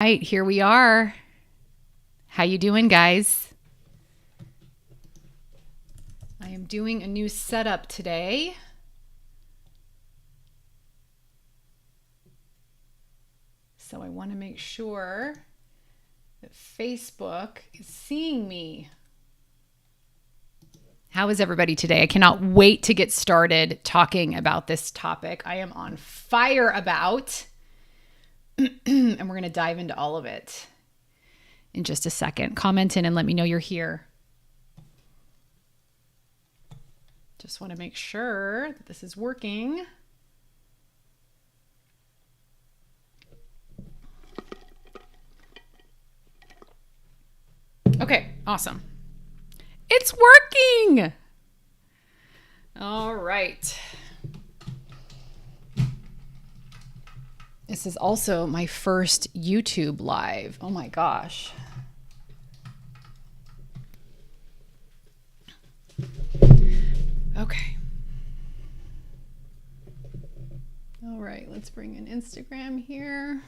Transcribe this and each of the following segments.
Right, here we are. How you doing, guys? I am doing a new setup today. So I want to make sure that Facebook is seeing me. How is everybody today? I cannot wait to get started talking about this topic. I am on fire about, and we're going to dive into all of it in just a second. Comment in and let me know you're here. Just want to make sure that this is working. Okay, awesome. It's working. All right. This is also my first YouTube live. Oh my gosh. Okay. All right, let's bring in Instagram here.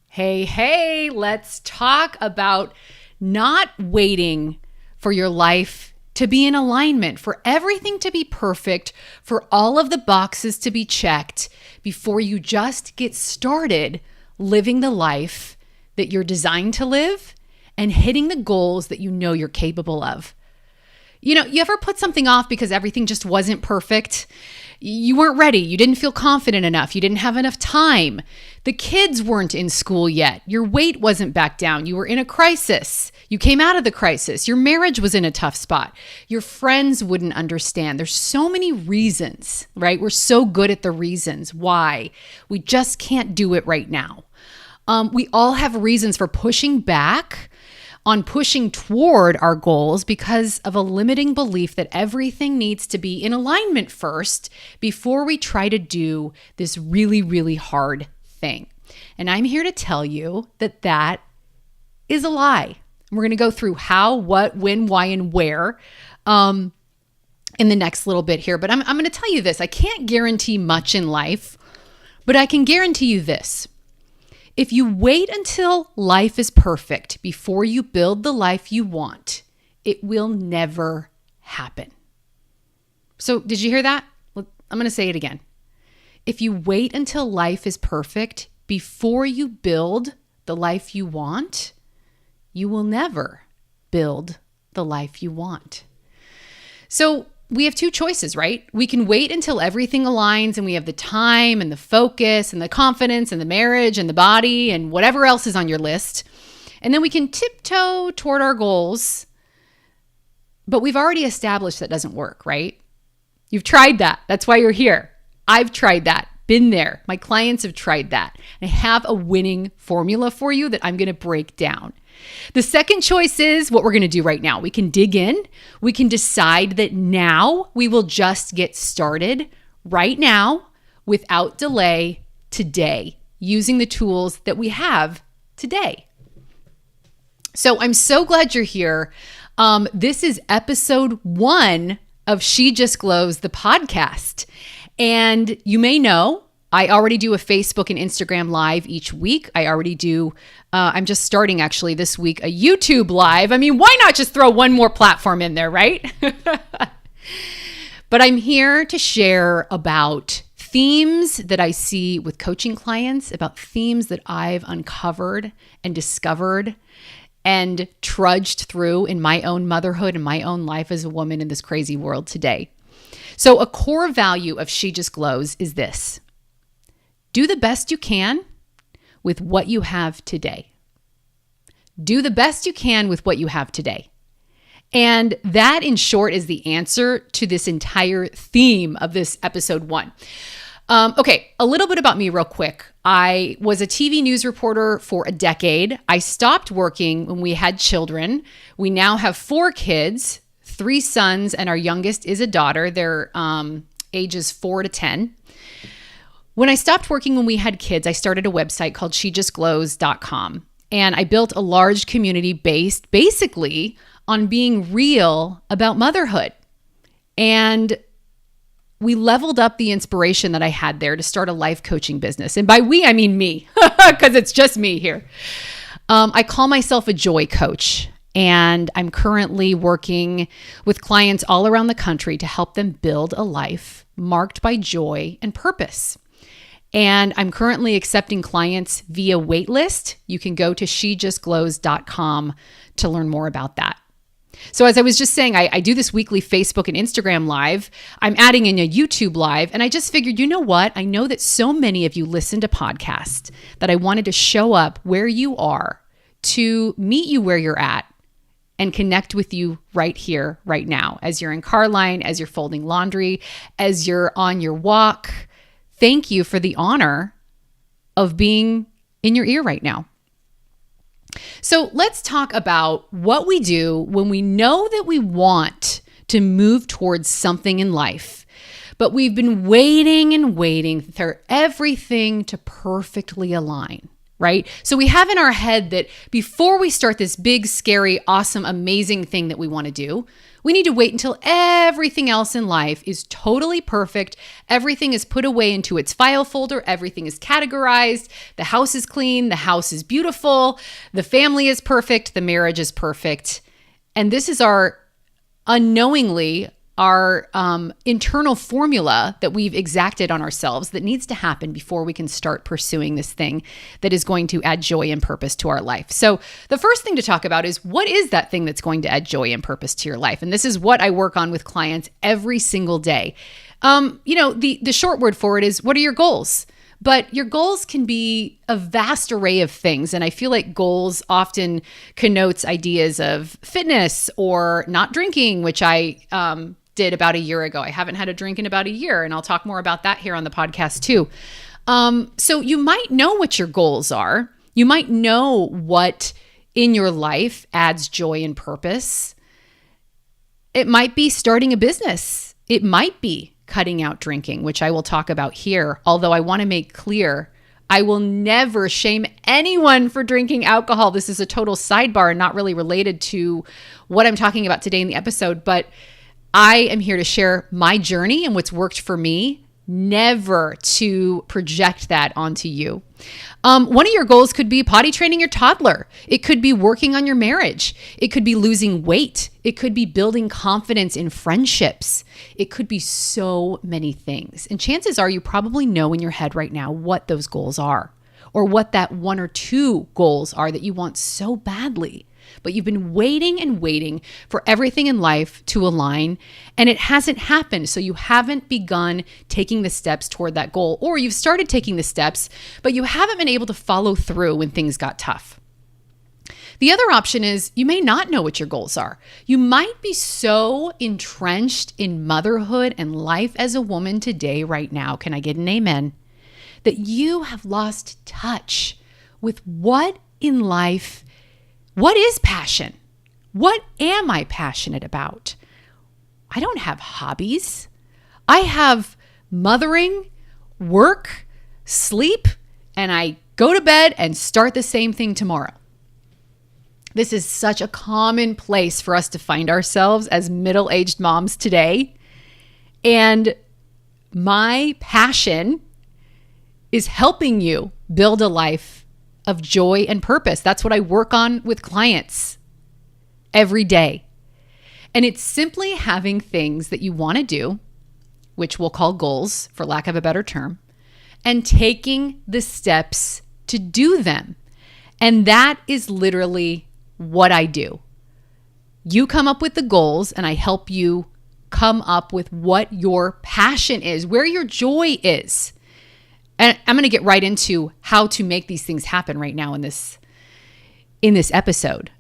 Hey, let's talk about not waiting for your life to be in alignment, for everything to be perfect, for all of the boxes to be checked before you just get started living the life that you're designed to live and hitting the goals that you know you're capable of. You know, you ever put something off because everything just wasn't perfect? You weren't ready. You didn't feel confident enough. You didn't have enough time. The kids weren't in school yet. Your weight wasn't back down. You were in a crisis. You came out of the crisis. Your marriage was in a tough spot. Your friends wouldn't understand. There's so many reasons, right? We're so good at the reasons why we just can't do it right now. We all have reasons for pushing back on pushing toward our goals because of a limiting belief that everything needs to be in alignment first before we try to do this really, really hard thing. And I'm here to tell you that that is a lie. We're going to go through how, what, when, why, and where in the next little bit here. But I'm going to tell you this. I can't guarantee much in life, but I can guarantee you this. If you wait until life is perfect before you build the life you want, it will never happen. So did you hear that? I'm going to say it again. If you wait until life is perfect before you build the life you want, you will never build the life you want. So we have two choices, right? We can wait until everything aligns and we have the time and the focus and the confidence and the marriage and the body and whatever else is on your list. And then we can tiptoe toward our goals. But we've already established that doesn't work, right? You've tried that. That's why you're here. I've tried that. Been there. My clients have tried that. I have a winning formula for you that I'm going to break down. The second choice is what we're going to do right now. We can dig in. We can decide that now we will just get started right now without delay today using the tools that we have today. So I'm so glad you're here. This is episode 1 of She Just Glows, the podcast. And you may know I already do a Facebook and Instagram live each week. I already do, I'm just starting actually this week, a YouTube live. I mean, why not just throw one more platform in there, right? But I'm here to share about themes that I see with coaching clients, about themes that I've uncovered and discovered and trudged through in my own motherhood and my own life as a woman in this crazy world today. So a core value of She Just Glows is this: do the best you can with what you have today. Do the best you can with what you have today. And that, in short, is the answer to this entire theme of this episode 1. Okay, a little bit about me real quick. I was a TV news reporter for a decade. I stopped working when we had children. We now have 4 kids, 3 sons, and our youngest is a daughter. They're ages 4 to 10. When I stopped working when we had kids, I started a website called shejustglows.com. And I built a large community based basically on being real about motherhood. And we leveled up the inspiration that I had there to start a life coaching business. And by we, I mean me, because it's just me here. I call myself a joy coach, and I'm currently working with clients all around the country to help them build a life marked by joy and purpose. And I'm currently accepting clients via waitlist. You can go to shejustglows.com to learn more about that. So as I was just saying, I do this weekly Facebook and Instagram live. I'm adding in a YouTube live, and I just figured, you know what? I know that so many of you listen to podcasts that I wanted to show up where you are to meet you where you're at and connect with you right here, right now, as you're in car line, as you're folding laundry, as you're on your walk. Thank you for the honor of being in your ear right now. So let's talk about what we do when we know that we want to move towards something in life, but we've been waiting and waiting for everything to perfectly align, right? So we have in our head that before we start this big, scary, awesome, amazing thing that we want to do, we need to wait until everything else in life is totally perfect. Everything is put away into its file folder. Everything is categorized. The house is clean. The house is beautiful. The family is perfect. The marriage is perfect. And this is our internal formula that we've exacted on ourselves that needs to happen before we can start pursuing this thing that is going to add joy and purpose to our life. So the first thing to talk about is, what is that thing that's going to add joy and purpose to your life? And this is what I work on with clients every single day. The short word for it is, what are your goals? But your goals can be a vast array of things. And I feel like goals often connotes ideas of fitness or not drinking, which I did about a year ago. I haven't had a drink in about a year, and I'll talk more about that here on the podcast too. So you might know what your goals are. You might know what in your life adds joy and purpose. It might be starting a business. It might be cutting out drinking, which I will talk about here. Although I want to make clear, I will never shame anyone for drinking alcohol. This is a total sidebar and not really related to what I'm talking about today in the episode, but I am here to share my journey and what's worked for me, never to project that onto you. One of your goals could be potty training your toddler. It could be working on your marriage. It could be losing weight. It could be building confidence in friendships. It could be so many things. And chances are you probably know in your head right now what those goals are, or what that one or two goals are that you want so badly. But you've been waiting and waiting for everything in life to align, and it hasn't happened. So you haven't begun taking the steps toward that goal, or you've started taking the steps, but you haven't been able to follow through when things got tough. The other option is you may not know what your goals are. You might be so entrenched in motherhood and life as a woman today, right now, can I get an amen, that you have lost touch with what in life. What is passion? What am I passionate about? I don't have hobbies. I have mothering, work, sleep, and I go to bed and start the same thing tomorrow. This is such a common place for us to find ourselves as middle-aged moms today. And my passion is helping you build a life of joy and purpose. That's what I work on with clients every day. And it's simply having things that you want to do, which we'll call goals for lack of a better term, and taking the steps to do them. And that is literally what I do. You come up with the goals, and I help you come up with what your passion is, where your joy is. And I'm going to get right into how to make these things happen right now in this episode.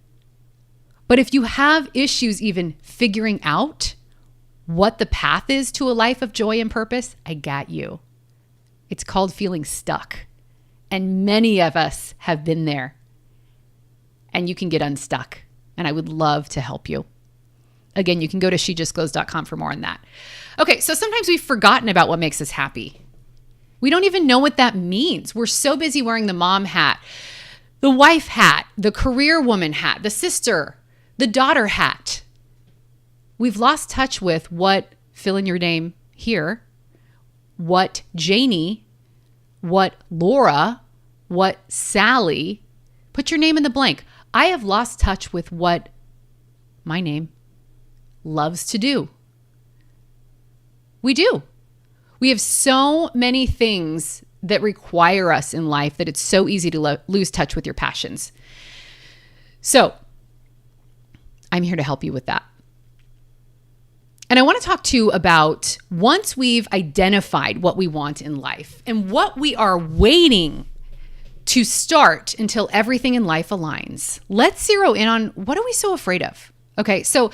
But if you have issues even figuring out what the path is to a life of joy and purpose, I got you. It's called feeling stuck. And many of us have been there. And you can get unstuck. And I would love to help you. Again, you can go to shejustglows.com for more on that. Okay, so sometimes we've forgotten about what makes us happy. We don't even know what that means. We're so busy wearing the mom hat, the wife hat, the career woman hat, the sister, the daughter hat. We've lost touch with what, fill in your name here, what Janie, what Laura, what Sally, put your name in the blank. I have lost touch with what my name loves to do. We do. We have so many things that require us in life that it's so easy to lose touch with your passions. So I'm here to help you with that. And I want to talk to you about once we've identified what we want in life and what we are waiting to start until everything in life aligns, let's zero in on what are we so afraid of? Okay, so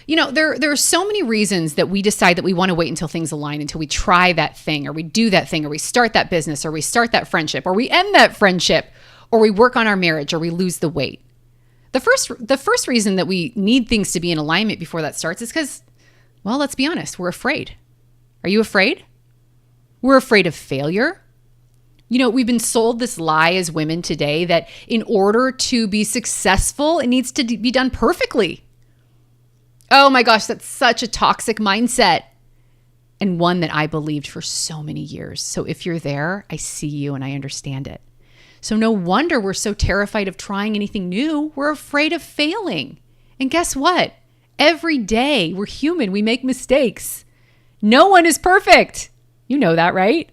there are so many reasons that we decide that we want to wait until things align, until we try that thing or we do that thing or we start that business or we start that friendship or we end that friendship or we work on our marriage or we lose the weight. The first reason that we need things to be in alignment before that starts is because, well, let's be honest, we're afraid. Are you afraid? We're afraid of failure. We've been sold this lie as women today that in order to be successful, it needs to be done perfectly. Oh my gosh, that's such a toxic mindset and one that I believed for so many years. So if you're there, I see you and I understand it. So no wonder we're so terrified of trying anything new. We're afraid of failing. And guess what? Every day we're human. We make mistakes. No one is perfect. You know that, right?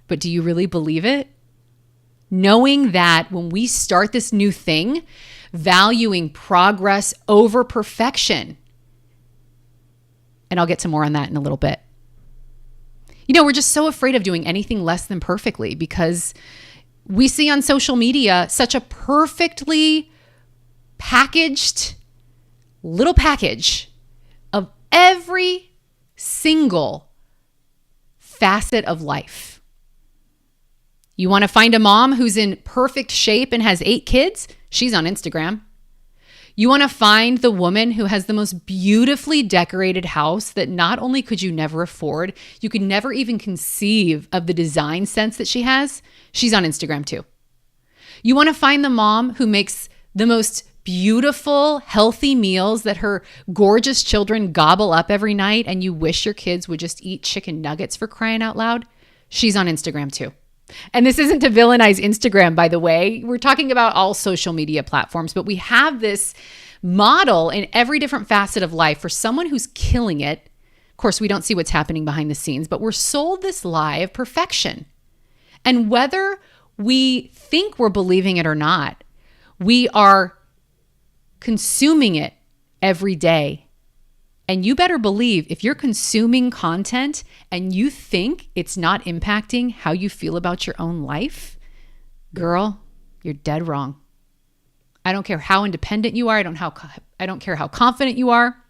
But do you really believe it? Knowing that when we start this new thing, valuing progress over perfection. And I'll get to more on that in a little bit. We're just so afraid of doing anything less than perfectly because we see on social media such a perfectly packaged little package of every single facet of life. You want to find a mom who's in perfect shape and has 8 kids? She's on Instagram. You want to find the woman who has the most beautifully decorated house that not only could you never afford, you could never even conceive of the design sense that she has? She's on Instagram too. You want to find the mom who makes the most beautiful, healthy meals that her gorgeous children gobble up every night and you wish your kids would just eat chicken nuggets for crying out loud? She's on Instagram too. And this isn't to villainize Instagram, by the way. We're talking about all social media platforms, but we have this model in every different facet of life for someone who's killing it. Of course, we don't see what's happening behind the scenes, but we're sold this lie of perfection. And whether we think we're believing it or not, we are consuming it every day. And you better believe if you're consuming content and you think it's not impacting how you feel about your own life, girl, you're dead wrong. I don't care how independent you are. I don't care how confident you are.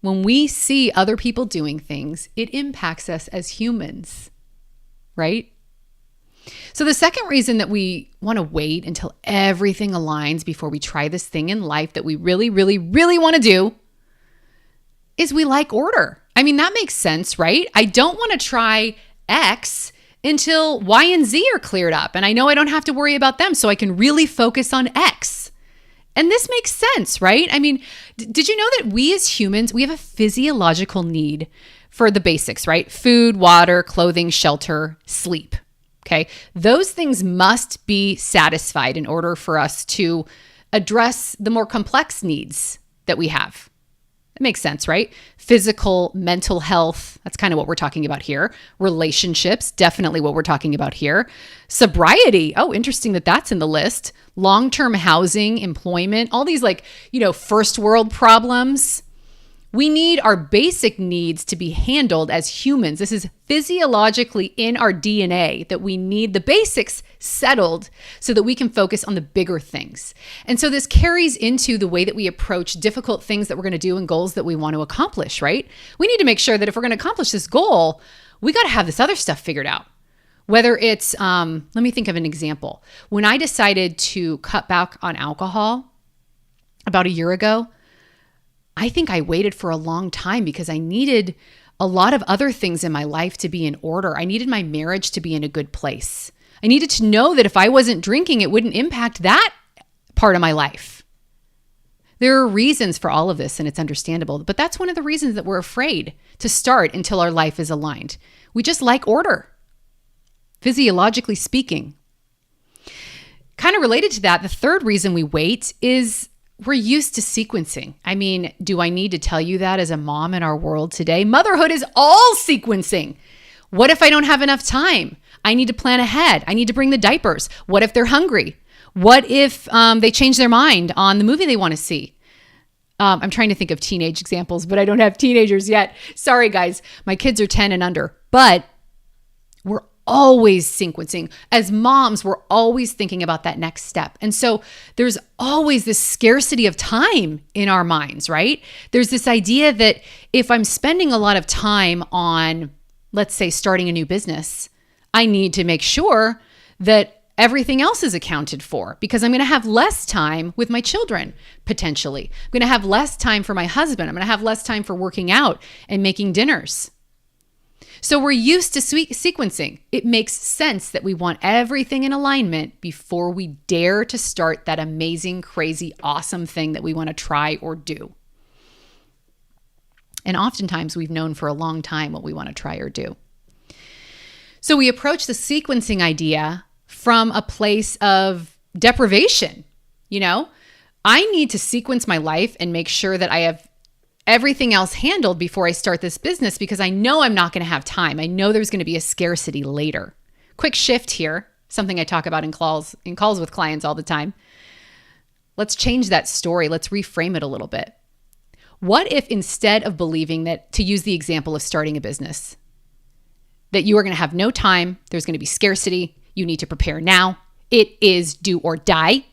When we see other people doing things, it impacts us as humans, right? So the second reason that we want to wait until everything aligns before we try this thing in life that we really, really, really want to do is we like order. I mean, that makes sense, right? I don't want to try X until Y and Z are cleared up. And I know I don't have to worry about them, so I can really focus on X. And this makes sense, right? I mean, did you know that we as humans, we have a physiological need for the basics, right? Food, water, clothing, shelter, sleep. Okay. Those things must be satisfied in order for us to address the more complex needs that we have. It makes sense, right? Physical, mental health, that's kind of what we're talking about here. Relationships, definitely what we're talking about here. Sobriety, oh, interesting that that's in the list. Long-term housing, employment, all these first world problems. We need our basic needs to be handled as humans. This is physiologically in our DNA that we need the basics settled so that we can focus on the bigger things. And so this carries into the way that we approach difficult things that we're going to do and goals that we want to accomplish, right? We need to make sure that if we're going to accomplish this goal, we got to have this other stuff figured out. Whether it's, let me think of an example. When I decided to cut back on alcohol about a year ago, I think I waited for a long time because I needed a lot of other things in my life to be in order. I needed my marriage to be in a good place. I needed to know that if I wasn't drinking, it wouldn't impact that part of my life. There are reasons for all of this, and it's understandable, but that's one of the reasons that we're afraid to start until our life is aligned. We just like order, physiologically speaking. Kind of related to that, the third reason we wait is we're used to sequencing. I mean, do I need to tell you that as a mom in our world today? Motherhood is all sequencing. What if I don't have enough time? I need to plan ahead. I need to bring the diapers. What if they're hungry? What if they change their mind on the movie they want to see? I'm trying to think of teenage examples, but I don't have teenagers yet. Sorry, guys. My kids are 10 and under. But we're always sequencing. As moms, we're always thinking about that next step. And so there's always this scarcity of time in our minds, right? There's this idea that if I'm spending a lot of time on, let's say, starting a new business, I need to make sure that everything else is accounted for because I'm going to have less time with my children, potentially. I'm going to have less time for my husband. I'm going to have less time for working out and making dinners. So we're used to sequencing. It makes sense that we want everything in alignment before we dare to start that amazing, crazy, awesome thing that we want to try or do. And oftentimes we've known for a long time what we want to try or do. So we approach the sequencing idea from a place of deprivation. You know, I need to sequence my life and make sure that I have everything else handled before I start this business because I know I'm not going to have time. I know there's going to be a scarcity later. Quick shift here, something I talk about in calls with clients all the time. Let's change that story. Let's reframe it a little bit. What if instead of believing that, to use the example of starting a business, that you are going to have no time, there's going to be scarcity, you need to prepare now, it is do or die.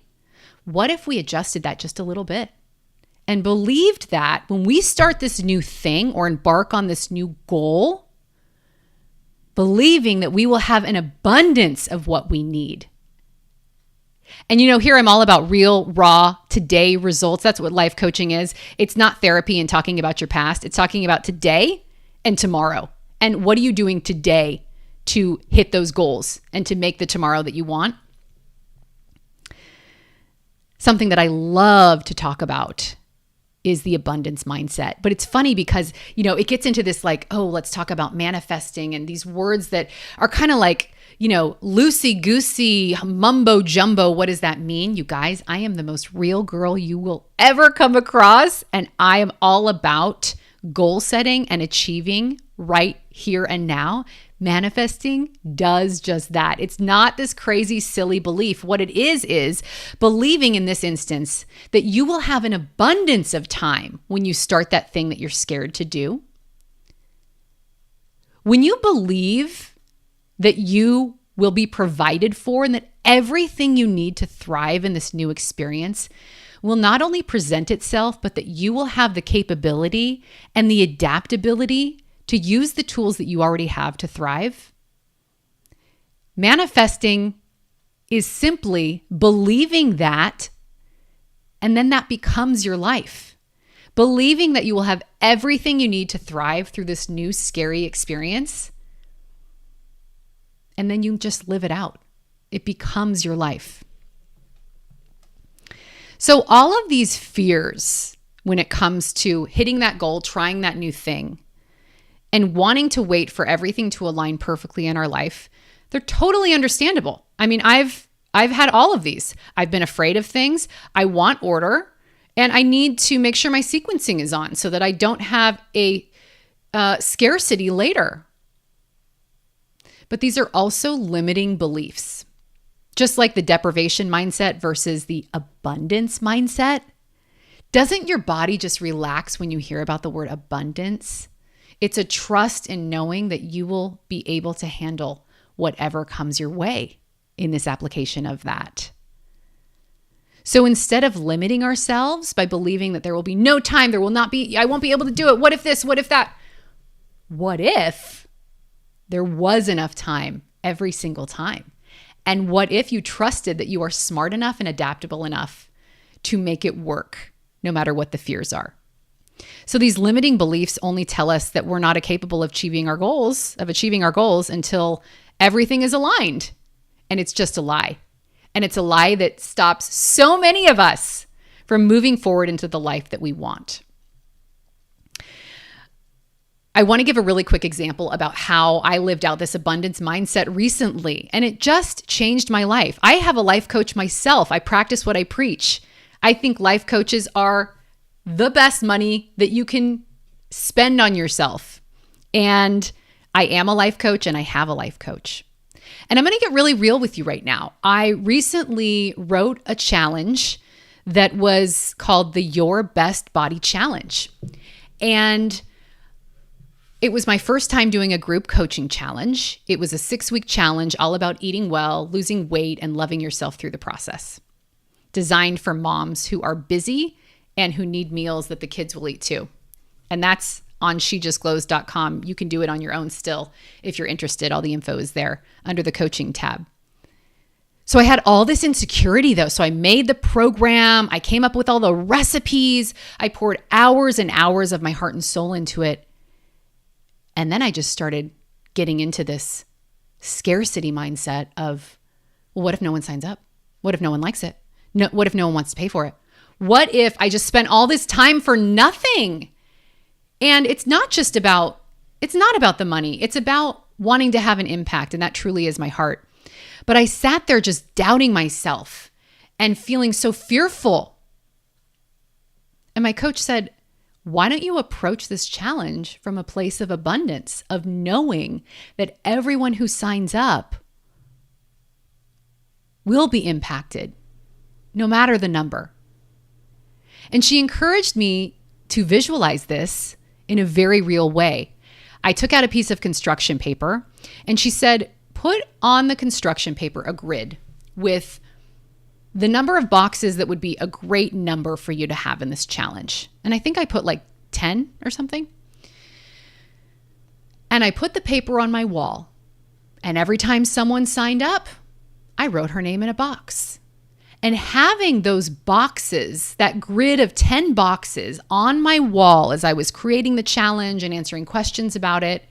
What if we adjusted that just a little bit and believed that when we start this new thing or embark on this new goal, believing that we will have an abundance of what we need? And you know, here I'm all about real, raw, today results. That's what life coaching is. It's not therapy and talking about your past. It's talking about today and tomorrow. And what are you doing today to hit those goals and to make the tomorrow that you want? Something that I love to talk about is the abundance mindset. But it's funny because, you know, it gets into this like, oh, let's talk about manifesting and these words that are kind of like, you know, loosey-goosey, mumbo jumbo. What does that mean? You guys, I am the most real girl you will ever come across. And I am all about goal setting and achieving right here and now. Manifesting does just that. It's not this crazy, silly belief. What it is believing in this instance that you will have an abundance of time when you start that thing that you're scared to do. When you believe that you will be provided for and that everything you need to thrive in this new experience will not only present itself, but that you will have the capability and the adaptability to use the tools that you already have to thrive. Manifesting is simply believing that, and then that becomes your life. Believing that you will have everything you need to thrive through this new scary experience, and then you just live it out. It becomes your life. So all of these fears when it comes to hitting that goal, trying that new thing, and wanting to wait for everything to align perfectly in our life, they're totally understandable. I mean, I've had all of these. I've been afraid of things. I want order, and I need to make sure my sequencing is on so that I don't have a scarcity later. But these are also limiting beliefs. Just like the deprivation mindset versus the abundance mindset. Doesn't your body just relax when you hear about the word abundance? It's a trust in knowing that you will be able to handle whatever comes your way in this application of that. So instead of limiting ourselves by believing that there will be no time, there will not be, I won't be able to do it. What if this? What if that? What if there was enough time every single time? And what if you trusted that you are smart enough and adaptable enough to make it work, no matter what the fears are? So these limiting beliefs only tell us that we're not capable of achieving our goals until everything is aligned. And it's just a lie. And it's a lie that stops so many of us from moving forward into the life that we want. I want to give a really quick example about how I lived out this abundance mindset recently, and it just changed my life. I have a life coach myself. I practice what I preach. I think life coaches are the best money that you can spend on yourself. And I am a life coach and I have a life coach. And I'm going to get really real with you right now. I recently wrote a challenge that was called the Your Best Body Challenge. And it was my first time doing a group coaching challenge. It was a 6-week challenge all about eating well, losing weight, and loving yourself through the process. Designed for moms who are busy and who need meals that the kids will eat too. And that's on shejustglows.com. You can do it on your own still if you're interested. All the info is there under the coaching tab. So I had all this insecurity though. So I made the program. I came up with all the recipes. I poured hours and hours of my heart and soul into it. And then I just started getting into this scarcity mindset of, well, what if no one signs up? What if no one likes it? No, what if no one wants to pay for it? What if I just spent all this time for nothing? And it's not about the money. It's about wanting to have an impact. And that truly is my heart. But I sat there just doubting myself and feeling so fearful. And my coach said, why don't you approach this challenge from a place of abundance, of knowing that everyone who signs up will be impacted, no matter the number. And she encouraged me to visualize this in a very real way. I took out a piece of construction paper and she said, put on the construction paper a grid with the number of boxes that would be a great number for you to have in this challenge. And I think I put like 10 or something. And I put the paper on my wall. And every time someone signed up, I wrote her name in a box. And having those boxes, that grid of 10 boxes on my wall as I was creating the challenge and answering questions about it,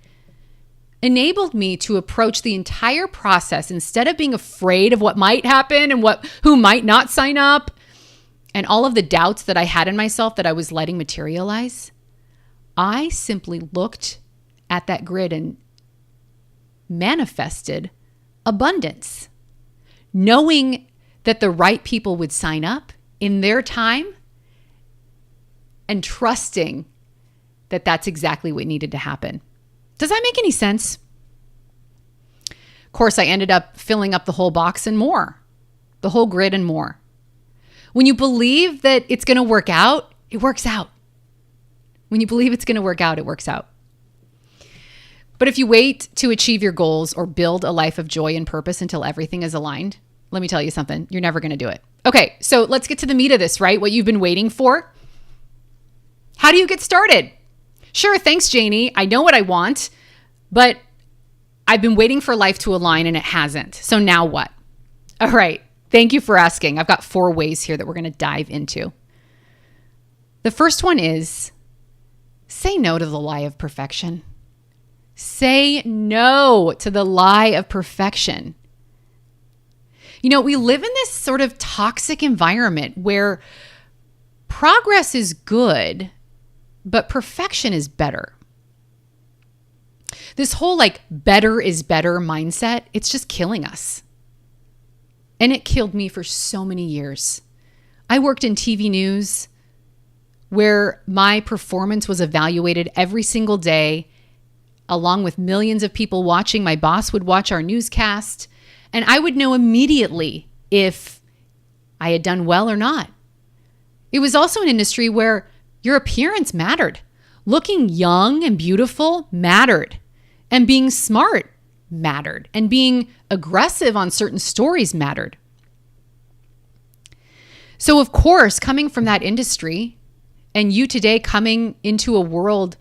enabled me to approach the entire process instead of being afraid of what might happen and who might not sign up and all of the doubts that I had in myself that I was letting materialize. I simply looked at that grid and manifested abundance, knowing that the right people would sign up in their time and trusting that that's exactly what needed to happen. Does that make any sense? Of course, I ended up filling up the whole box and more, the whole grid and more. When you believe that it's going to work out, it works out. When you believe it's going to work out, it works out. But if you wait to achieve your goals or build a life of joy and purpose until everything is aligned, let me tell you something, you're never going to do it. Okay, so let's get to the meat of this, right? What you've been waiting for. How do you get started? Sure, thanks, Janie. I know what I want, but I've been waiting for life to align and it hasn't. So now what? All right. Thank you for asking. I've got 4 ways here that we're going to dive into. The first one is say no to the lie of perfection. Say no to the lie of perfection. You know, we live in this sort of toxic environment where progress is good, but perfection is better. This whole like better is better mindset, it's just killing us. And it killed me for so many years. I worked in TV news where my performance was evaluated every single day, along with millions of people watching. My boss would watch our newscast, and I would know immediately if I had done well or not. It was also an industry where your appearance mattered. Looking young and beautiful mattered. And being smart mattered. And being aggressive on certain stories mattered. So of course, coming from that industry, and you today coming into a world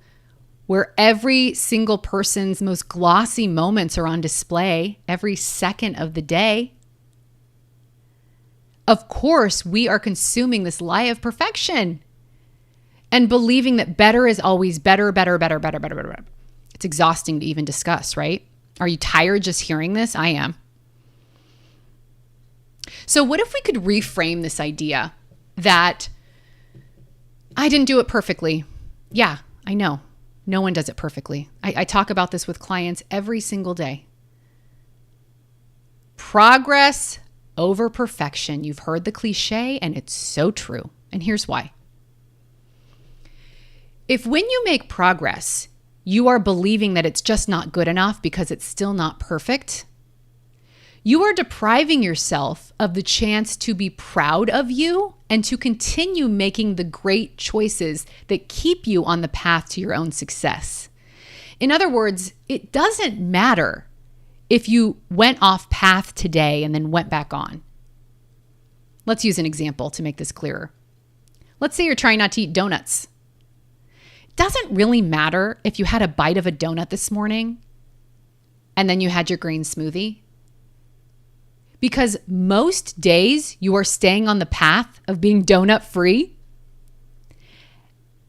where every single person's most glossy moments are on display every second of the day, of course, we are consuming this lie of perfection and believing that better is always better, better, better, better, better, better, better. It's exhausting to even discuss, right? Are you tired just hearing this? I am. So what if we could reframe this idea that I didn't do it perfectly. Yeah, I know. No one does it perfectly. I talk about this with clients every single day. Progress over perfection. You've heard the cliche, and it's so true. And here's why. If when you make progress, you are believing that it's just not good enough because it's still not perfect, you are depriving yourself of the chance to be proud of you and to continue making the great choices that keep you on the path to your own success. In other words, it doesn't matter if you went off path today and then went back on. Let's use an example to make this clearer. Let's say you're trying not to eat donuts. It doesn't really matter if you had a bite of a donut this morning and then you had your green smoothie, because most days you are staying on the path of being donut free.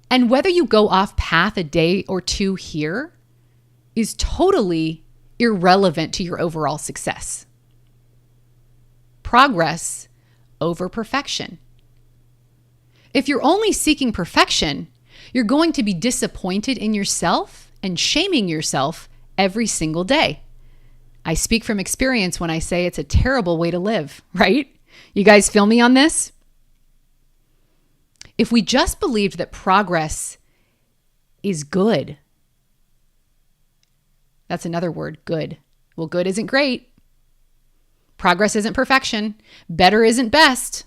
And whether you go off path a day or two here is totally irrelevant to your overall success. Progress over perfection. If you're only seeking perfection, you're going to be disappointed in yourself and shaming yourself every single day. I speak from experience when I say it's a terrible way to live, right? You guys feel me on this? If we just believed that progress is good, that's another word, good. Well, good isn't great. Progress isn't perfection. Better isn't best.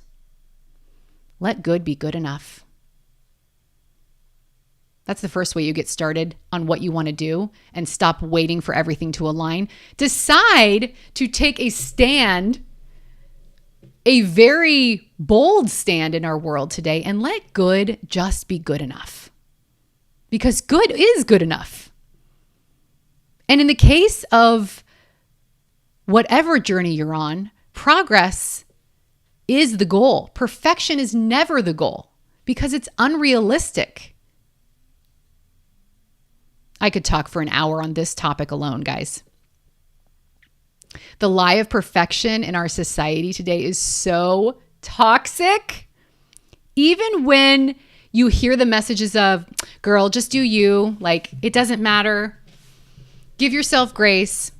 Let good be good enough. That's the first way you get started on what you want to do and stop waiting for everything to align. Decide to take a stand, a very bold stand in our world today, and let good just be good enough. Because good is good enough. And in the case of whatever journey you're on, progress is the goal. Perfection is never the goal because it's unrealistic. I could talk for an hour on this topic alone, guys. The lie of perfection in our society today is so toxic. Even when you hear the messages of, girl, just do you, like, it doesn't matter, give yourself grace,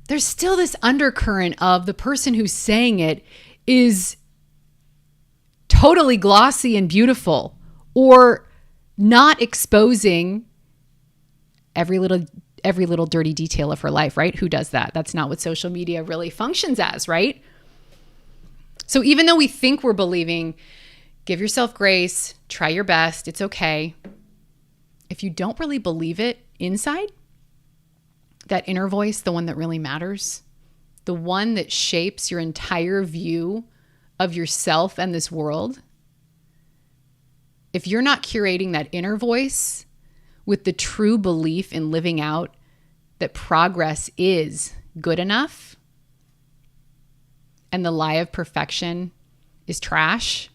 there's still this undercurrent of the person who's saying it is totally glossy and beautiful, or not exposing every little dirty detail of her life, right? Who does that? That's not what social media really functions as, right? So even though we think we're believing, give yourself grace, try your best, it's okay. If you don't really believe it inside, that inner voice, the one that really matters, the one that shapes your entire view of yourself and this world, if you're not curating that inner voice with the true belief in living out that progress is good enough and the lie of perfection is trash,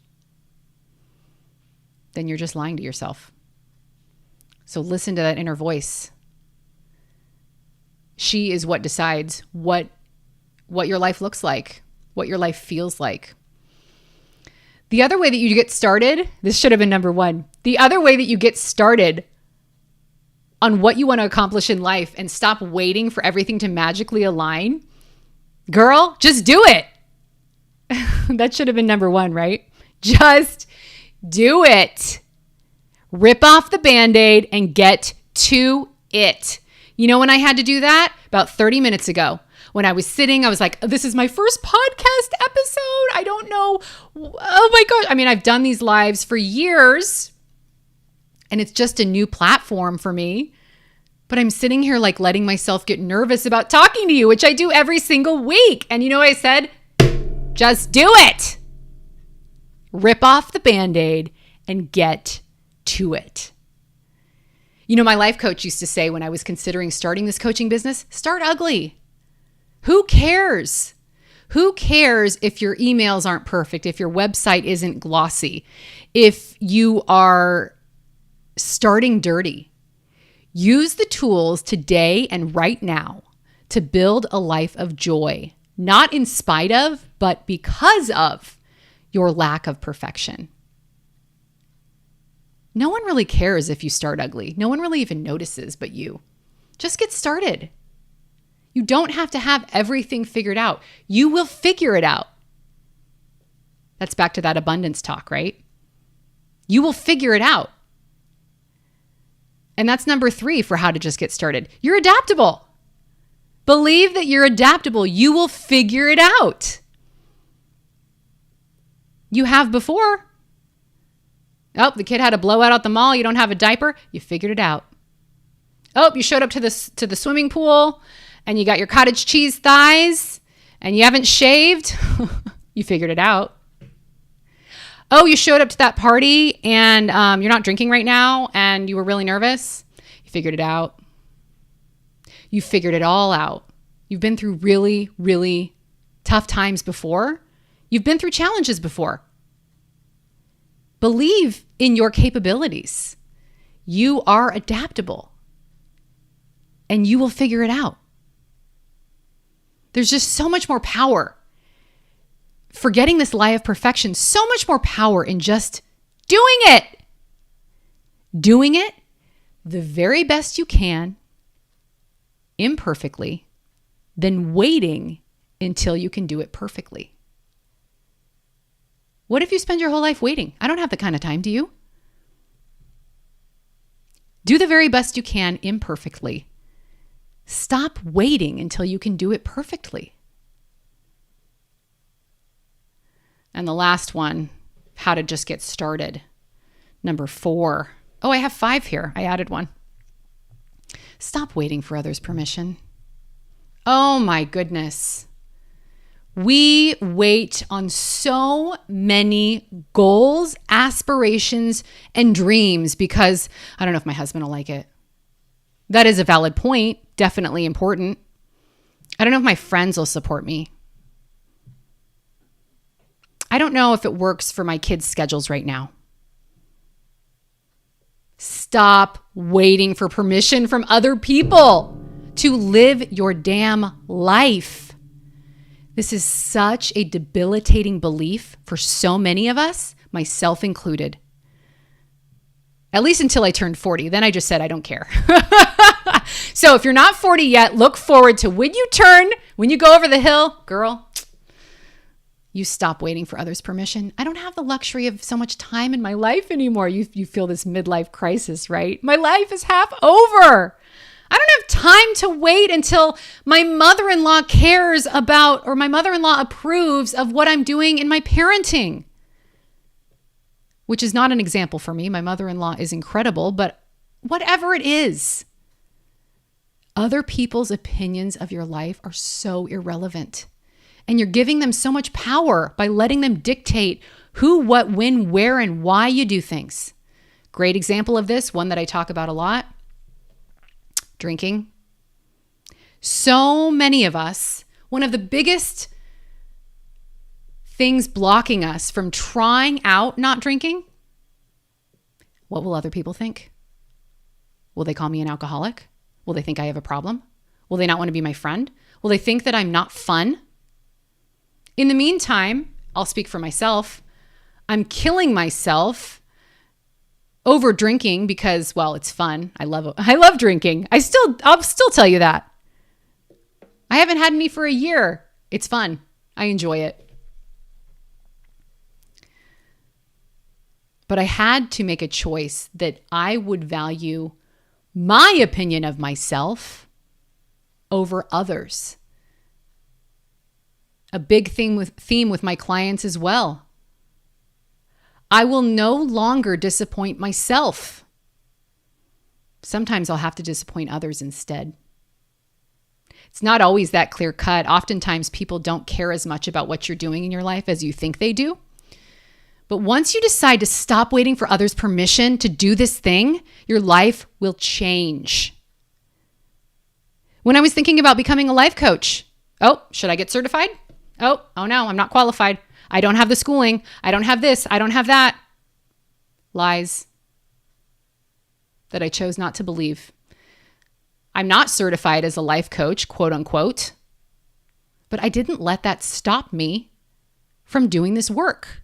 then you're just lying to yourself. So listen to that inner voice. She is what decides what your life looks like, what your life feels like. The other way that you get started, this should have been number one. The other way that you get started on what you want to accomplish in life and stop waiting for everything to magically align, girl, just do it. That should have been number one, right? Just do it. Rip off the Band-Aid and get to it. You know when I had to do that? About 30 minutes ago. When I was sitting, I was like, this is my first podcast episode. I don't know. Oh my gosh. I mean, I've done these lives for years and it's just a new platform for me. But I'm sitting here like letting myself get nervous about talking to you, which I do every single week. And you know what I said? Just do it. Rip off the Band-Aid and get to it. You know, my life coach used to say when I was considering starting this coaching business, start ugly. Who cares? Who cares if your emails aren't perfect, if your website isn't glossy, if you are starting dirty? Use the tools today and right now to build a life of joy, not in spite of, but because of your lack of perfection. No one really cares if you start ugly. No one really even notices but you. Just get started. You don't have to have everything figured out. You will figure it out. That's back to that abundance talk, right? You will figure it out. And that's number 3 for how to just get started. You're adaptable. Believe that you're adaptable. You will figure it out. You have before. Oh, the kid had a blowout at the mall. You don't have a diaper. You figured it out. Oh, you showed up to the swimming pool and you got your cottage cheese thighs and you haven't shaved. You figured it out. Oh, you showed up to that party and you're not drinking right now and you were really nervous. You figured it out. You figured it all out. You've been through really, really tough times before. You've been through challenges before. Believe in your capabilities. You are adaptable and you will figure it out. There's just so much more power. Forgetting this lie of perfection, so much more power in just doing it. Doing it the very best you can, imperfectly, than waiting until you can do it perfectly. What if you spend your whole life waiting? I don't have that kind of time, do you? Do the very best you can imperfectly. Stop waiting until you can do it perfectly. And the last one, how to just get started. Number 4. Oh, I have 5 here. I added one. Stop waiting for others' permission. Oh my goodness. We wait on so many goals, aspirations, and dreams because I don't know if my husband will like it. That is a valid point. Definitely important. I don't know if my friends will support me. I don't know if it works for my kids' schedules right now. Stop waiting for permission from other people to live your damn life. This is such a debilitating belief for so many of us, myself included. At least until I turned 40. Then I just said, I don't care. So if you're not 40 yet, look forward to when you turn, when you go over the hill, girl, you stop waiting for others' permission. I don't have the luxury of so much time in my life anymore. You feel this midlife crisis, right? My life is half over. I don't have time to wait until my mother-in-law cares about, or my mother-in-law approves of what I'm doing in my parenting, which is not an example for me. My mother-in-law is incredible, but whatever it is, other people's opinions of your life are so irrelevant. And you're giving them so much power by letting them dictate who, what, when, where, and why you do things. Great example of this, one that I talk about a lot, drinking. So many of us, one of the biggest things blocking us from trying out not drinking, what will other people think? Will they call me an alcoholic? Will they think I have a problem? Will they not want to be my friend? Will they think that I'm not fun? In the meantime, I'll speak for myself. I'm killing myself over drinking because, well, it's fun. I love drinking. I'll still tell you that. I haven't had any for a year. It's fun. I enjoy it. But I had to make a choice that I would value my opinion of myself over others. A big theme with my clients as well. I will no longer disappoint myself. Sometimes I'll have to disappoint others instead. It's not always that clear cut. Oftentimes people don't care as much about what you're doing in your life as you think they do. But once you decide to stop waiting for others' permission to do this thing, your life will change. When I was thinking about becoming a life coach, should I get certified? Oh no, I'm not qualified. I don't have the schooling. I don't have this. I don't have that. Lies that I chose not to believe. I'm not certified as a life coach, quote unquote, but I didn't let that stop me from doing this work.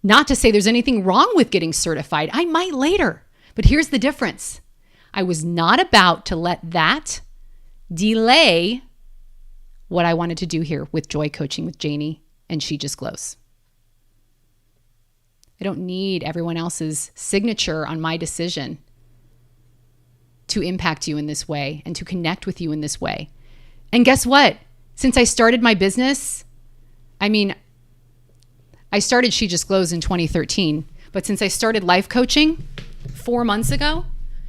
Not to say there's anything wrong with getting certified. I might later. But here's the difference. I was not about to let that delay what I wanted to do here with Joy Coaching with Janie and She Just Glows. I don't need everyone else's signature on my decision to impact you in this way and to connect with you in this way. And guess what? Since I started my business, I started She Just Glows in 2013, but since I started life coaching 4 months ago,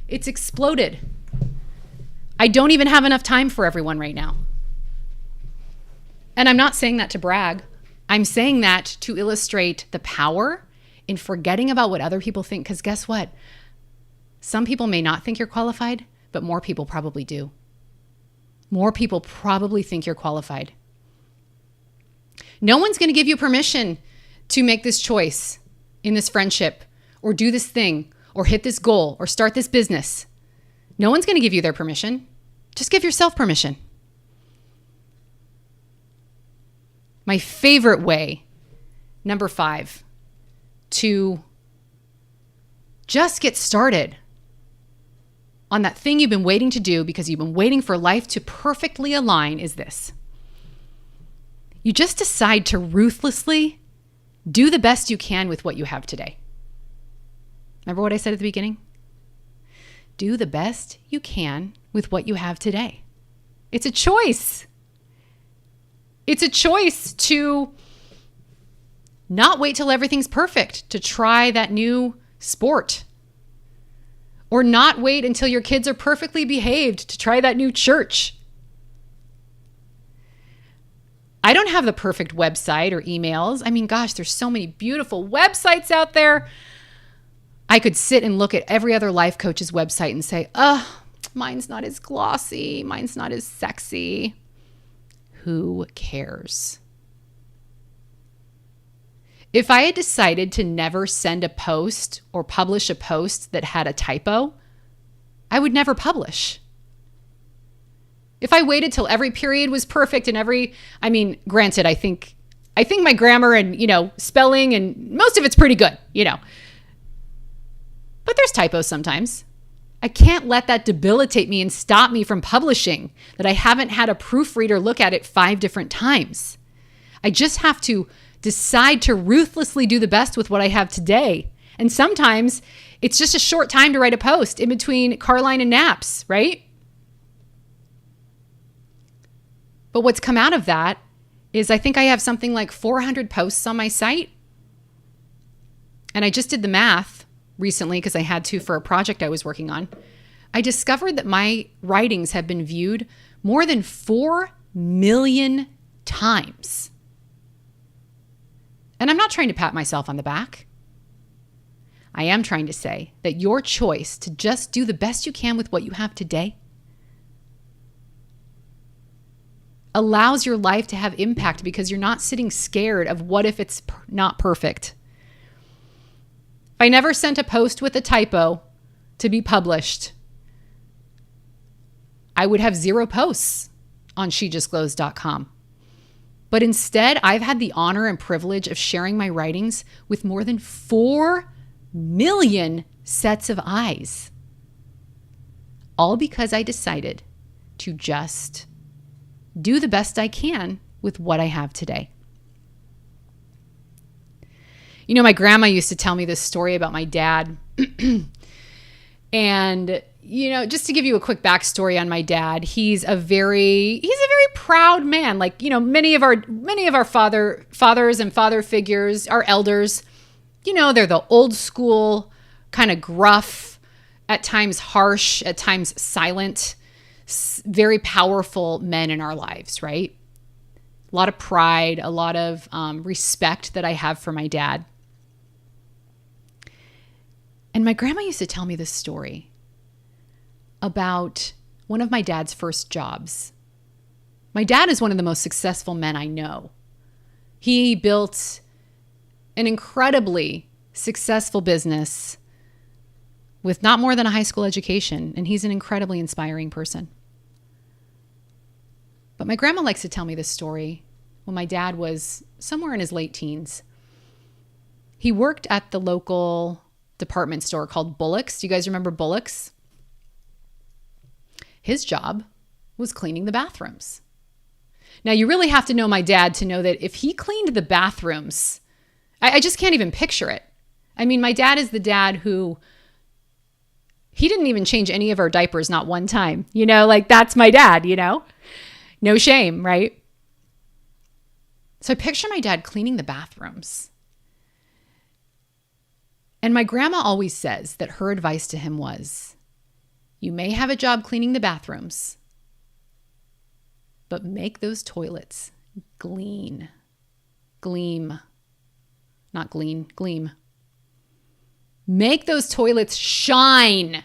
it's exploded. I don't even have enough time for everyone right now. And I'm not saying that to brag. I'm saying that to illustrate the power in forgetting about what other people think. Because guess what? Some people may not think you're qualified, but more people probably do. More people probably think you're qualified. No one's going to give you permission to make this choice in this friendship or do this thing or hit this goal or start this business. No one's going to give you their permission. Just give yourself permission. My favorite way, number 5, to just get started on that thing you've been waiting to do because you've been waiting for life to perfectly align is this. You just decide to ruthlessly do the best you can with what you have today. Remember what I said at the beginning? Do the best you can with what you have today. It's a choice. It's a choice to not wait till everything's perfect to try that new sport. Or not wait until your kids are perfectly behaved to try that new church. I don't have the perfect website or emails. Gosh, there's so many beautiful websites out there. I could sit and look at every other life coach's website and say, mine's not as glossy. Mine's not as sexy. Who cares? If I had decided to never send a post or publish a post that had a typo, I would never publish. If I waited till every period was perfect and granted, I think my grammar and, spelling and most of it's pretty good, but there's typos sometimes. I can't let that debilitate me and stop me from publishing that I haven't had a proofreader look at it 5 different times. I just have to decide to ruthlessly do the best with what I have today. And sometimes it's just a short time to write a post in between car line and naps, right? But what's come out of that is I think I have something like 400 posts on my site. And I just did the math recently because I had to for a project I was working on. I discovered that my writings have been viewed more than 4 million times. And I'm not trying to pat myself on the back. I am trying to say that your choice to just do the best you can with what you have today allows your life to have impact because you're not sitting scared of what if it's not perfect. If I never sent a post with a typo to be published, I would have 0 posts on shejustglows.com. But instead, I've had the honor and privilege of sharing my writings with more than 4 million sets of eyes. All because I decided to just do the best I can with what I have today. My grandma used to tell me this story about my dad. And, just to give you a quick backstory on my dad, he's a very proud man. Like, many of our fathers and father figures, our elders, they're the old school, kind of gruff, at times harsh, at times silent, very powerful men in our lives, right? A lot of pride, a lot of respect that I have for my dad. And my grandma used to tell me this story about one of my dad's first jobs. My dad is one of the most successful men I know. He built an incredibly successful business with not more than a high school education, and he's an incredibly inspiring person. But my grandma likes to tell me this story when my dad was somewhere in his late teens. He worked at the local department store called Bullock's. Do you guys remember Bullock's? His job was cleaning the bathrooms. Now, you really have to know my dad to know that if he cleaned the bathrooms, I just can't even picture it. I mean, my dad is the dad who, he didn't even change any of our diapers, not one time. You know, like that's my dad, you know? No shame, right? So I picture my dad cleaning the bathrooms. And my grandma always says that her advice to him was, you may have a job cleaning the bathrooms, but make those toilets gleam. Not glean, gleam. Make those toilets shine.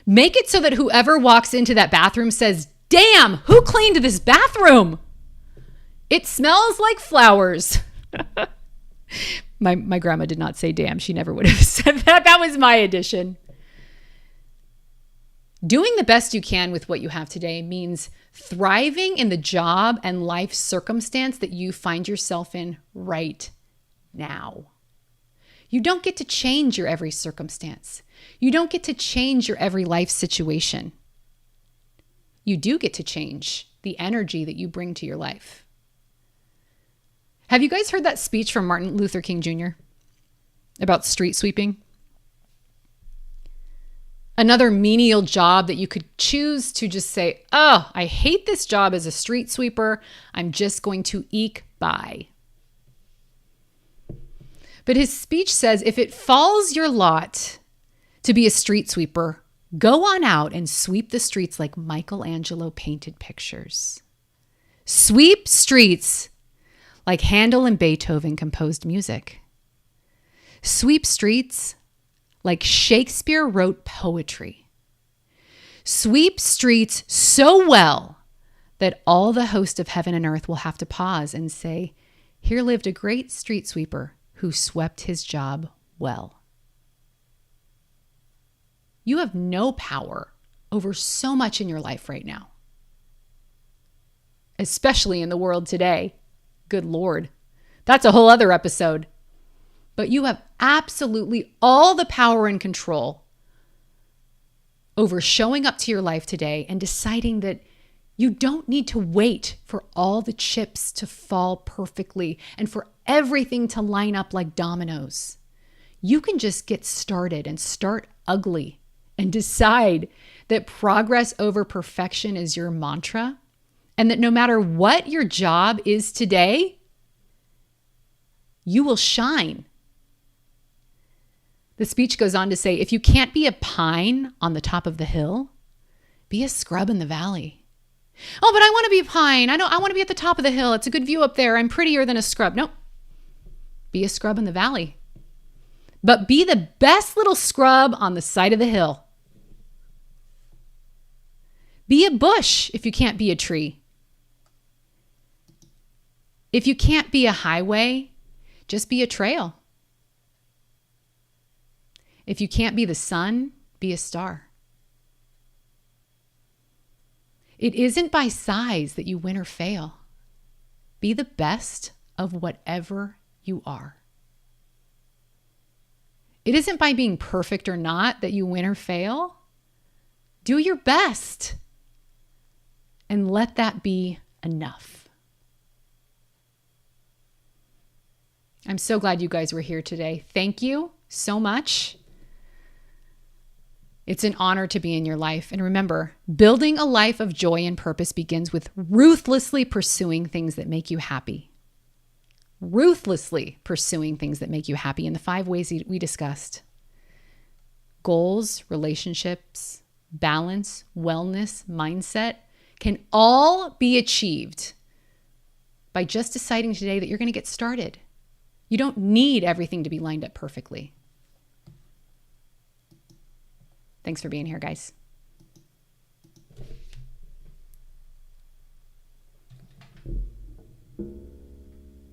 Make it so that whoever walks into that bathroom says, damn, who cleaned this bathroom? It smells like flowers. My grandma did not say damn. She never would have said that. That was my addition. Doing the best you can with what you have today means thriving in the job and life circumstance that you find yourself in right now. You don't get to change your every circumstance. You don't get to change your every life situation. You do get to change the energy that you bring to your life. Have you guys heard that speech from Martin Luther King Jr. about street sweeping? Another menial job that you could choose to just say, oh, I hate this job as a street sweeper. I'm just going to eke by. But his speech says, if it falls your lot to be a street sweeper, go on out and sweep the streets like Michelangelo painted pictures. Sweep streets like Handel and Beethoven composed music. Sweep streets like Shakespeare wrote poetry. Sweep streets so well that all the host of heaven and earth will have to pause and say, here lived a great street sweeper who swept his job well. You have no power over so much in your life right now, especially in the world today. Good Lord. That's a whole other episode. But you have absolutely all the power and control over showing up to your life today and deciding that you don't need to wait for all the chips to fall perfectly and for everything to line up like dominoes. You can just get started and start ugly and decide that progress over perfection is your mantra, and that no matter what your job is today, you will shine. The speech goes on to say, if you can't be a pine on the top of the hill, be a scrub in the valley. Oh, but I want to be a pine. I want to be at the top of the hill. It's a good view up there. I'm prettier than a scrub. Nope. Be a scrub in the valley. But be the best little scrub on the side of the hill. Be a bush if you can't be a tree. If you can't be a highway, just be a trail. If you can't be the sun, be a star. It isn't by size that you win or fail. Be the best of whatever you are. It isn't by being perfect or not that you win or fail. Do your best and let that be enough. I'm so glad you guys were here today. Thank you so much. It's an honor to be in your life. And remember, building a life of joy and purpose begins with ruthlessly pursuing things that make you happy. Ruthlessly pursuing things that make you happy in the 5 ways we discussed. Goals, relationships, balance, wellness, mindset can all be achieved by just deciding today that you're going to get started. You don't need everything to be lined up perfectly. Thanks for being here, guys.